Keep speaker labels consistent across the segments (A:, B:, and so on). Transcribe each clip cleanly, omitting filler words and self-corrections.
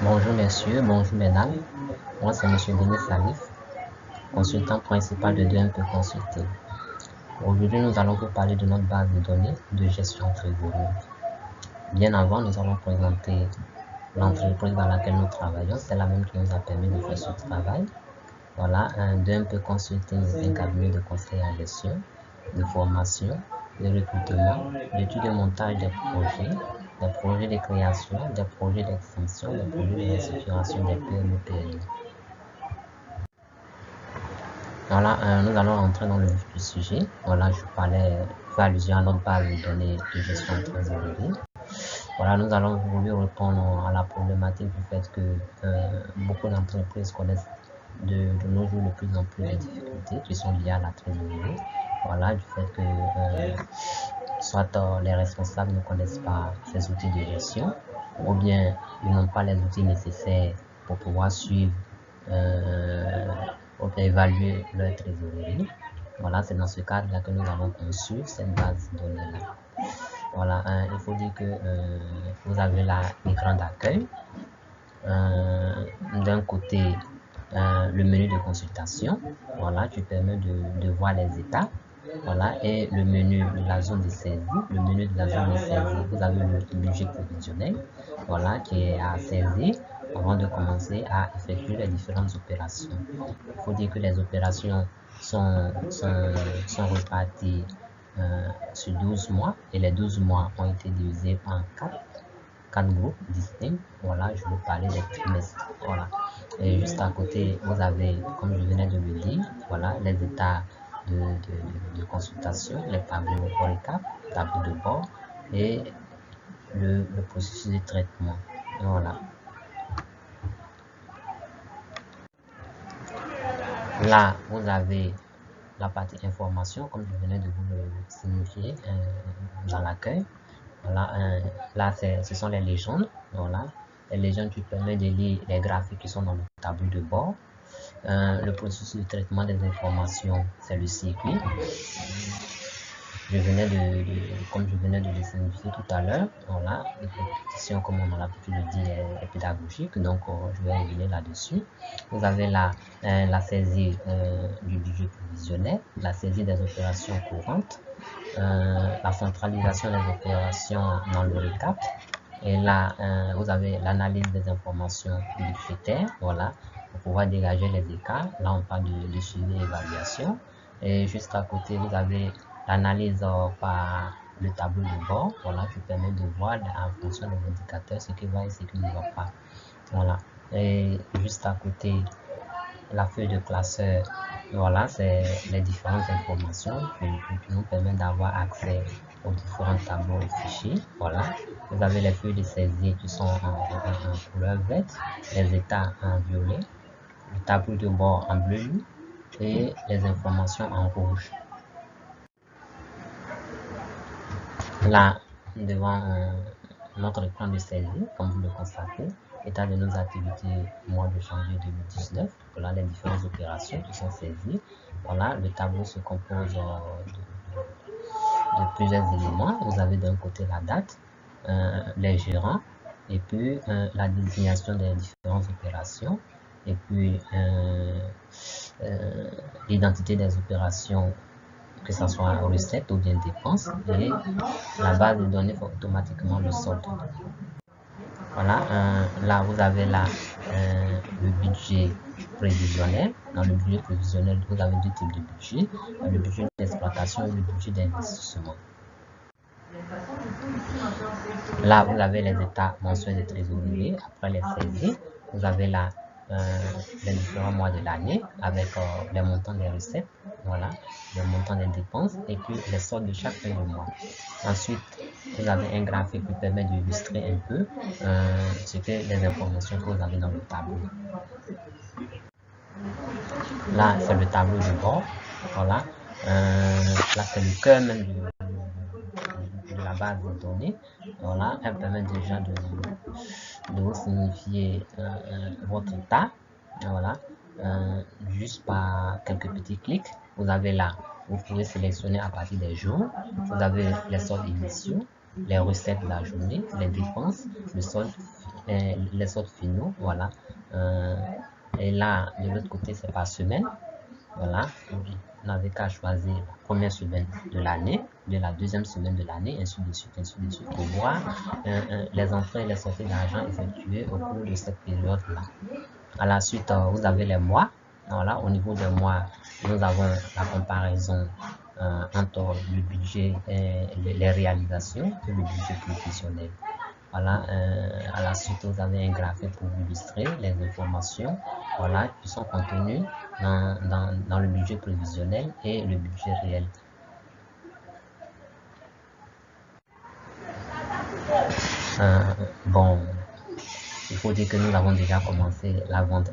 A: Bonjour messieurs, bonjour mesdames. Moi c'est monsieur Denis Salif, consultant principal de 2MP Consulting. Aujourd'hui nous allons vous parler de notre base de données de gestion trésorerie. Bien avant, nous allons présenter l'entreprise dans laquelle nous travaillons. C'est la même qui nous a permis de faire ce travail. Voilà, 2MP Consulting est un cabinet de conseil en gestion, de formation, de recrutement, d'études et montage des projets de création, des projets d'extension, des projets de restructuration des PME-PMI. Voilà, nous allons entrer dans le vif du sujet. Voilà, je fais allusion à notre base de données de gestion de trésorerie. Voilà, nous allons voulu répondre à la problématique du fait que beaucoup d'entreprises connaissent de nos jours de plus en plus les difficultés qui sont liées à la trésorerie. Voilà, du fait que soit les responsables ne connaissent pas ces outils de gestion, ou bien ils n'ont pas les outils nécessaires pour pouvoir suivre ou bien évaluer leur trésorerie. Voilà, c'est dans ce cadre-là que nous avons conçu cette base de données-là. Voilà, il faut dire que vous avez là l'écran d'accueil. D'un côté, le menu de consultation, voilà, qui permet de voir les états. Voilà, et le menu de la zone de saisie. Le menu de la zone de saisie, vous avez le budget prévisionnel, voilà, qui est à saisir avant de commencer à effectuer les différentes opérations. Il faut dire que les opérations sont reparties sur 12 mois et les 12 mois ont été divisés en 4 groupes distincts. Voilà, je vous parlais des trimestres. Voilà. Et juste à côté, vous avez, comme je venais de le dire, voilà, les états de consultation, les tableaux récap, tableau de bord et le processus de traitement. Voilà. Là, vous avez la partie information, comme je venais de vous le signifier dans l'accueil. Voilà, là, ce sont les légendes. Voilà, les légendes qui permettent de lire les graphiques qui sont dans le tableau de bord. Le processus de traitement des informations, c'est le circuit. Comme je venais de le signifier tout à l'heure, voilà, la compétition, comme on a l'habitude de dire, est pédagogique, donc je vais revenir là-dessus. Vous avez la saisie du budget prévisionnel, la saisie des opérations courantes, la centralisation des opérations dans le récap, et là, vous avez l'analyse des informations budgétaires, voilà, pour pouvoir dégager les écarts. Là, on parle de suivi et évaluation. Et juste à côté, vous avez l'analyse par le tableau de bord, voilà, qui permet de voir en fonction des indicateurs ce qui va et ce qui ne va pas. Voilà. Et juste à côté, la feuille de classeur, voilà, c'est les différentes informations qui nous permettent d'avoir accès aux différents tableaux et fichiers. Voilà. Vous avez les feuilles de saisie qui sont en couleur verte, les états en violet, le tableau de bord en bleu et les informations en rouge. Là, devant notre écran de saisie, comme vous le constatez, état de nos activités au mois de janvier 2019. Voilà les différentes opérations qui sont saisies. Voilà, le tableau se compose de plusieurs éléments. Vous avez d'un côté la date, les gérants, et puis la désignation des différentes opérations, et puis l'identité des opérations, que ce soit recette ou bien dépense, et la base de données fait automatiquement le solde. Voilà, là vous avez là le budget prévisionnel. Dans le budget prévisionnel, vous avez deux types de budget, le budget d'exploitation et le budget d'investissement. Là, vous avez les états mensuels de trésorerie après les saisies. Vous avez là les différents mois de l'année avec les montants des recettes, voilà, les montants des dépenses et puis les soldes de chaque fin de mois. Ensuite, vous avez un graphique qui permet d'illustrer un peu ce que les informations que vous avez dans le tableau. Là, c'est le tableau de bord. Voilà. Là, c'est le cœur même de la base de données. Voilà, elle permet déjà de vous signifier votre état. Voilà, juste par quelques petits clics. Vous avez là, vous pouvez sélectionner à partir des jours. Vous avez les soldes initiaux, les recettes de la journée, les dépenses, le solde les soldes finaux, voilà. Et là, de l'autre côté, c'est par semaine. Voilà, on n'avait qu'à choisir la première semaine de l'année, de la deuxième semaine de l'année, ainsi de suite, pour voir les entrées et les sorties d'argent effectuées au cours de cette période-là. À la suite, vous avez les mois. Voilà, au niveau des mois, nous avons la comparaison entre le budget et les réalisations et le budget prévisionnel. Voilà, à la suite, vous avez un graphique pour illustrer les informations, voilà, qui sont contenues dans le budget prévisionnel et le budget réel. Bon, il faut dire que nous avons déjà commencé la vente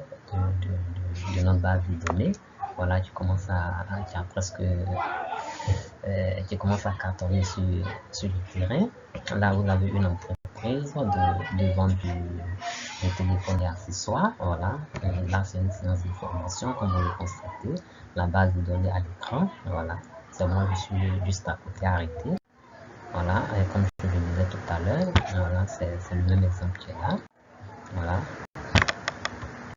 A: de notre base de données. Voilà, tu commences à cartonner sur le terrain. Là, vous avez une entreprise de vente de téléphones et accessoires. Voilà, là, c'est une séance de formation, comme vous le constatez. La base de données à l'écran. Voilà, c'est moi, je suis juste à côté arrêté. Voilà, et comme je le disais tout à l'heure, voilà, c'est le même exemple qui est là. Voilà.